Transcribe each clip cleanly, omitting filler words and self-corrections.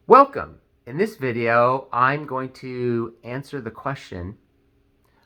Welcome! In this video, I'm going to answer the question,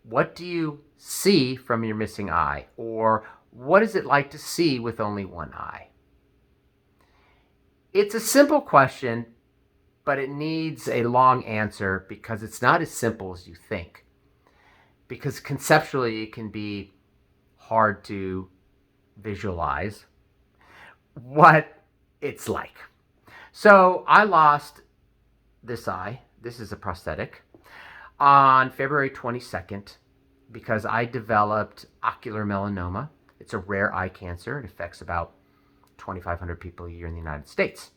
what do you see from your missing eye? Or what is it like to see with only one eye? It's a simple question, but it needs a long answer because it's not as simple as you think. Because conceptually, it can be hard to visualize what it's like. So I lost this eye, this is a prosthetic, on February 22nd because I developed ocular melanoma. It's a rare eye cancer. It affects about 2,500 people a year in the United States.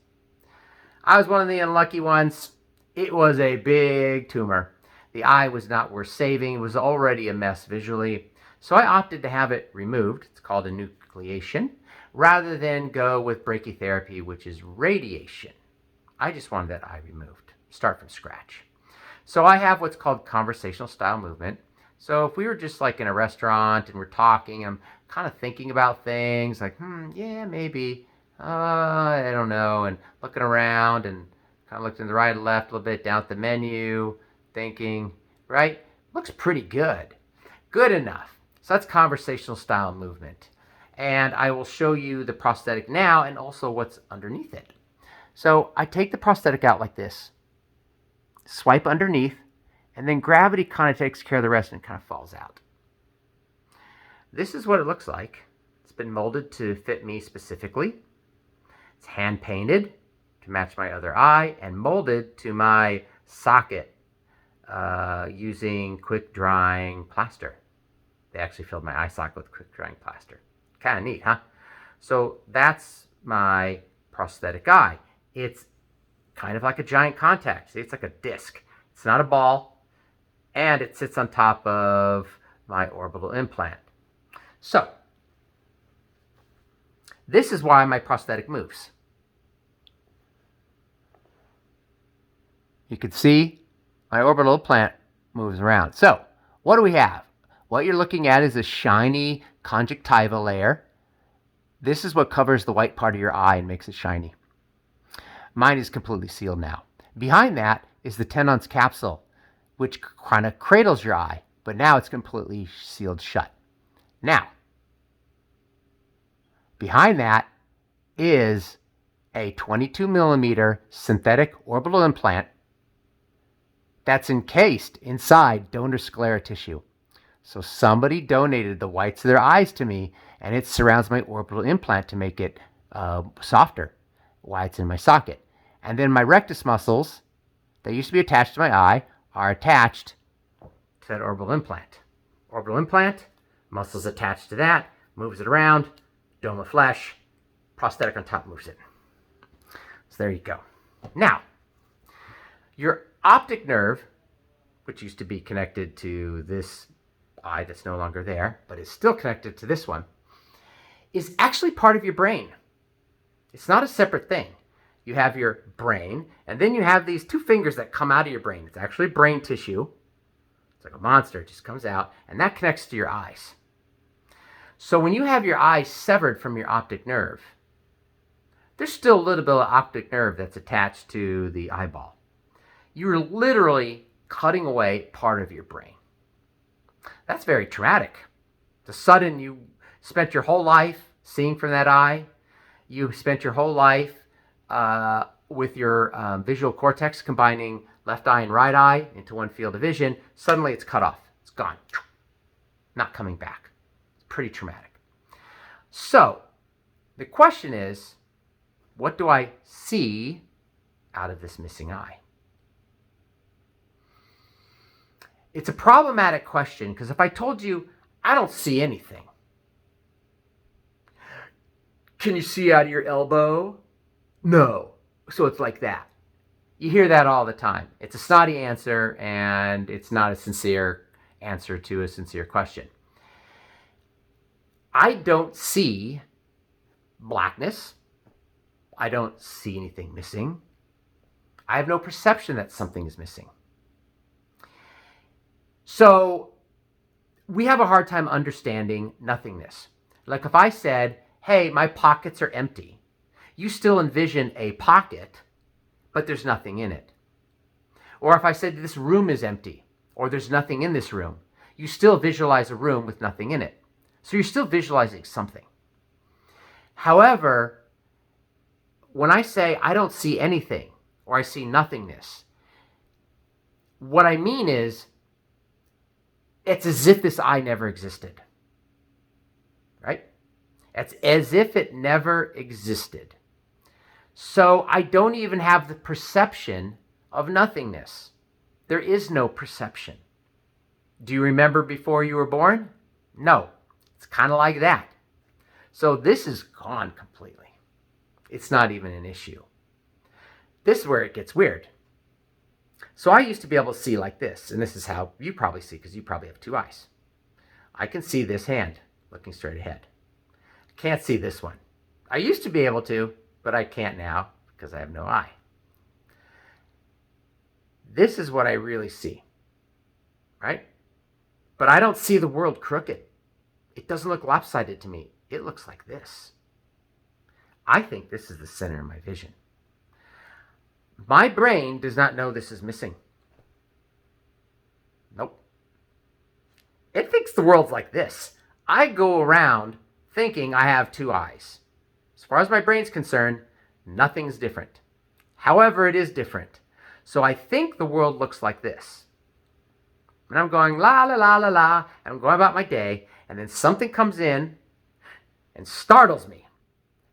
I was one of the unlucky ones. It was a big tumor. The eye was not worth saving. It was already a mess visually. So I opted to have it removed. It's called enucleation, rather than go with brachytherapy, which is radiation. I just wanted that eye removed, start from scratch. So I have what's called conversational style movement. So if we were just like in a restaurant and we're talking, I'm kind of thinking about things like, yeah, maybe, I don't know, and looking around and kind of looking to the right and left a little bit, down at the menu, thinking, right? Looks pretty good. Good enough. So that's conversational style movement. And I will show you the prosthetic now and also what's underneath it. So I take the prosthetic out like this, swipe underneath, and then gravity kind of takes care of the rest and it kind of falls out. This is what it looks like. It's been molded to fit me specifically. It's hand painted to match my other eye and molded to my socket using quick drying plaster. They actually filled my eye socket with quick drying plaster. Kind of neat, huh? So that's my prosthetic eye. It's kind of like a giant contact. See, it's like a disc. It's not a ball, and it sits on top of my orbital implant. So this is why my prosthetic moves. You can see my orbital implant moves around. So what do we have? What you're looking at is a shiny conjunctiva layer. This is what covers the white part of your eye and makes it shiny. Mine is completely sealed now. Behind that is the Tenon's capsule, which kind of cradles your eye, but now it's completely sealed shut. Now, behind that is a 22 millimeter synthetic orbital implant that's encased inside donor sclera tissue. So somebody donated the whites of their eyes to me, and it surrounds my orbital implant to make it softer while it's in my socket. And then my rectus muscles that used to be attached to my eye are attached to that orbital implant. Orbital implant, muscles attached to that, moves it around, dome of flesh, prosthetic on top moves it. So there you go. Now, your optic nerve, which used to be connected to this eye that's no longer there, but is still connected to this one, is actually part of your brain. It's not a separate thing. You have your brain, and then you have these two fingers that come out of your brain. It's actually brain tissue. It's like a monster. It just comes out, and that connects to your eyes. So when you have your eye severed from your optic nerve, there's still a little bit of optic nerve that's attached to the eyeball. You're literally cutting away part of your brain. That's very traumatic. The sudden you spent your whole life seeing from that eye. You spent your whole life with your visual cortex combining left eye and right eye into one field of vision. Suddenly it's cut off. It's gone. Not coming back. It's pretty traumatic. So the question is, what do I see out of this missing eye? It's a problematic question because if I told you I don't see anything, can you see out of your elbow? No. So it's like that. You hear that all the time. It's a snotty answer, and it's not a sincere answer to a sincere question. I don't see blackness. I don't see anything missing. I have no perception that something is missing. So we have a hard time understanding nothingness. Like if I said, hey, my pockets are empty, you still envision a pocket, but there's nothing in it. Or if I said this room is empty, or there's nothing in this room, you still visualize a room with nothing in it. So you're still visualizing something. However, when I say I don't see anything, or I see nothingness, what I mean is, it's as if this eye never existed. Right? It's as if it never existed. So I don't even have the perception of nothingness. There is no perception. Do you remember before you were born? No. It's kind of like that. So this is gone completely. It's not even an issue. This is where it gets weird. So I used to be able to see like this, and this is how you probably see, because you probably have two eyes. I can see this hand looking straight ahead. I can't see this one. I used to be able to, but I can't now because I have no eye. This is what I really see, right? But I don't see the world crooked. It doesn't look lopsided to me. It looks like this. I think this is the center of my vision. My brain does not know this is missing. Nope. It thinks the world's like this. I go around thinking I have two eyes. As far as my brain's concerned, nothing's different. However, it is different. So I think the world looks like this. And I'm going la la la la la, and I'm going about my day, and then something comes in and startles me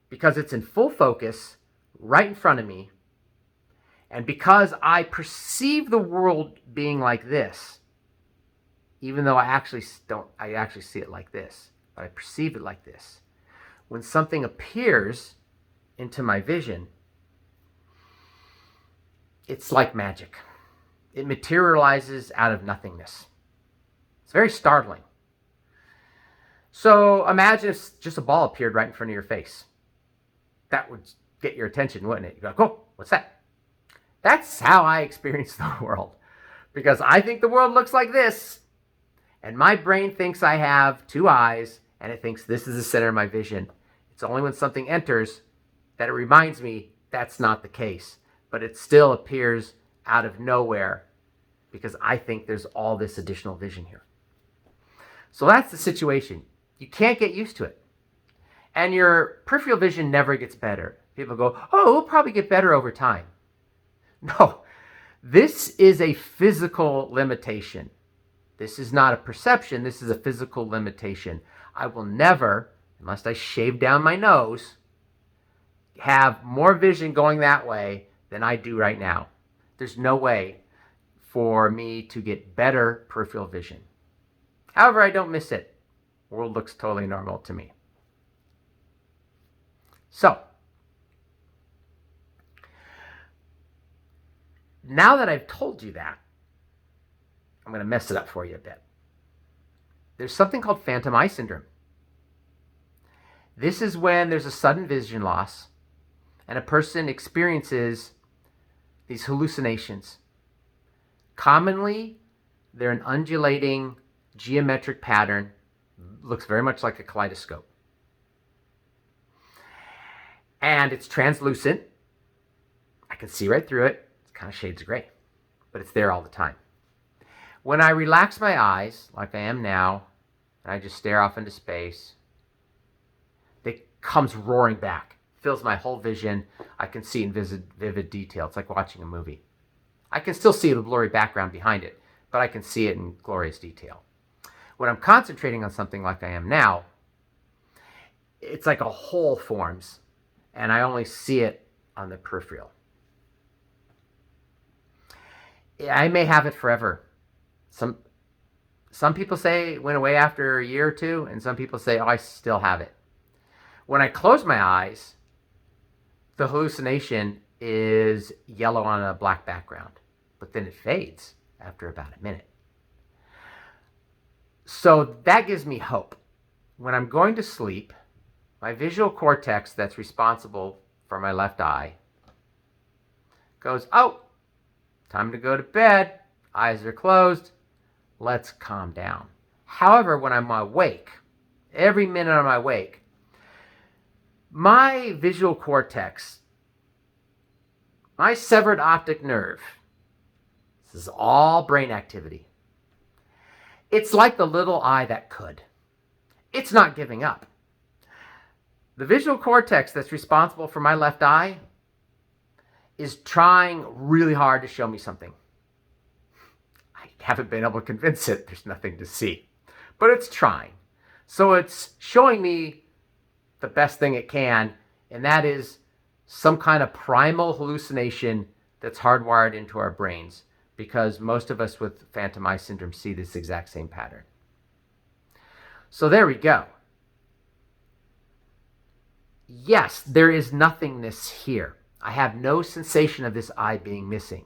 because it's in full focus right in front of me. And because I perceive the world being like this, even though I actually see it like this, but I perceive it like this. When something appears into my vision, it's like magic. It materializes out of nothingness. It's very startling. So imagine if just a ball appeared right in front of your face. That would get your attention, wouldn't it? You go, oh, what's that? That's how I experience the world. Because I think the world looks like this. And my brain thinks I have two eyes, and it thinks this is the center of my vision. It's only when something enters that it reminds me that's not the case. But it still appears out of nowhere because I think there's all this additional vision here. So that's the situation. You can't get used to it. And your peripheral vision never gets better. People go, oh, it'll probably get better over time. No, this is a physical limitation. This is not a perception. This is a physical limitation. I will never, unless I shave down my nose, have more vision going that way than I do right now. There's no way for me to get better peripheral vision. However, I don't miss it. The world looks totally normal to me. So, now that I've told you that, I'm going to mess it up for you a bit. There's something called phantom eye syndrome. This is when there's a sudden vision loss and a person experiences these hallucinations. Commonly, they're an undulating geometric pattern, looks very much like a kaleidoscope. And it's translucent. I can see right through it. It's kind of shades of gray, but it's there all the time. When I relax my eyes, like I am now, and I just stare off into space, it comes roaring back, fills my whole vision. I can see in vivid detail. It's like watching a movie. I can still see the blurry background behind it, but I can see it in glorious detail. When I'm concentrating on something like I am now, it's like a hole forms, and I only see it on the peripheral. I may have it forever. Some people say it went away after a year or two, and some people say, oh, I still have it. When I close my eyes, the hallucination is yellow on a black background, but then it fades after about a minute. So that gives me hope. When I'm going to sleep, my visual cortex that's responsible for my left eye goes, oh, time to go to bed. Eyes are closed. Let's calm down. However, when I'm awake, every minute I'm awake, my visual cortex My severed optic nerve. This is all brain activity. It's like the little eye that could. It's not giving up. The visual cortex that's responsible for my left eye is trying really hard to show me something. I haven't been able to convince it there's nothing to see, but it's trying. So it's showing me the best thing it can, and that is some kind of primal hallucination that's hardwired into our brains, because most of us with phantom eye syndrome see this exact same pattern. So there we go. Yes, there is nothingness here. I have no sensation of this eye being missing.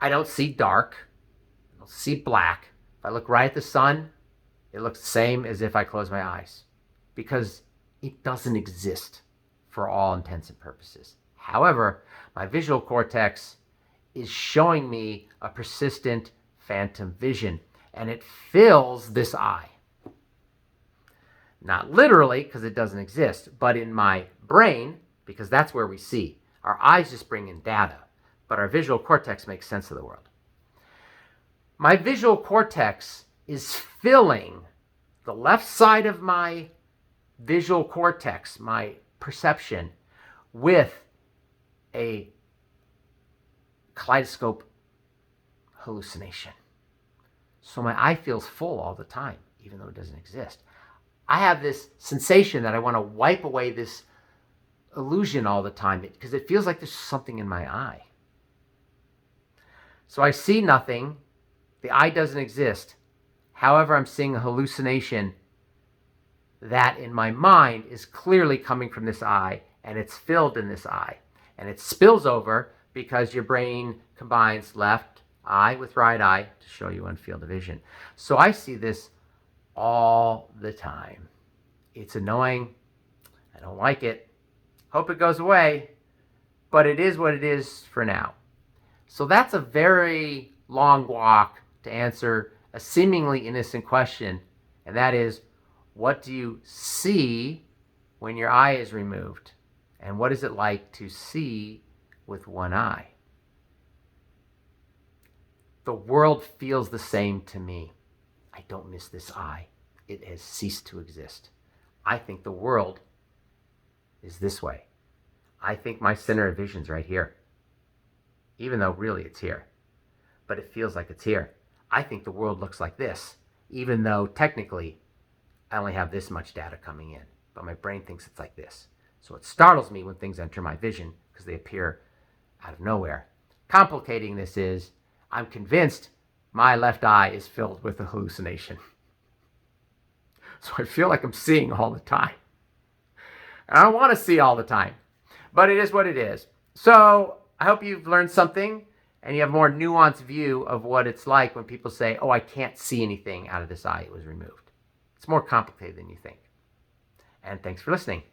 I don't see dark. I don't see black. If I look right at the sun, it looks the same as if I close my eyes, because it doesn't exist for all intents and purposes. However, my visual cortex is showing me a persistent phantom vision, and it fills this eye. Not literally, because it doesn't exist, but in my brain, because that's where we see. Our eyes just bring in data, but our visual cortex makes sense of the world. My visual cortex is filling the left side of my visual cortex, my perception, with a kaleidoscope hallucination. So my eye feels full all the time, even though it doesn't exist. I have this sensation that I want to wipe away this illusion all the time, because it feels like there's something in my eye. So I see nothing. The eye doesn't exist. However, I'm seeing a hallucination that in my mind is clearly coming from this eye, and it's filled in this eye. And it spills over because your brain combines left eye with right eye to show you one field of vision. So I see this all the time. It's annoying. I don't like it. Hope it goes away, but it is what it is for now. So that's a very long walk to answer a seemingly innocent question, and that is, what do you see when your eye is removed? And what is it like to see with one eye? The world feels the same to me. I don't miss this eye. It has ceased to exist. I think the world is this way. I think my center of vision's right here, even though really it's here, but it feels like it's here. I think the world looks like this, even though technically I only have this much data coming in, but my brain thinks it's like this. So it startles me when things enter my vision because they appear out of nowhere. Complicating this is, I'm convinced my left eye is filled with a hallucination. So I feel like I'm seeing all the time. And I don't want to see all the time, but it is what it is. So I hope you've learned something and you have a more nuanced view of what it's like when people say, oh, I can't see anything out of this eye, it was removed. It's more complicated than you think. And thanks for listening.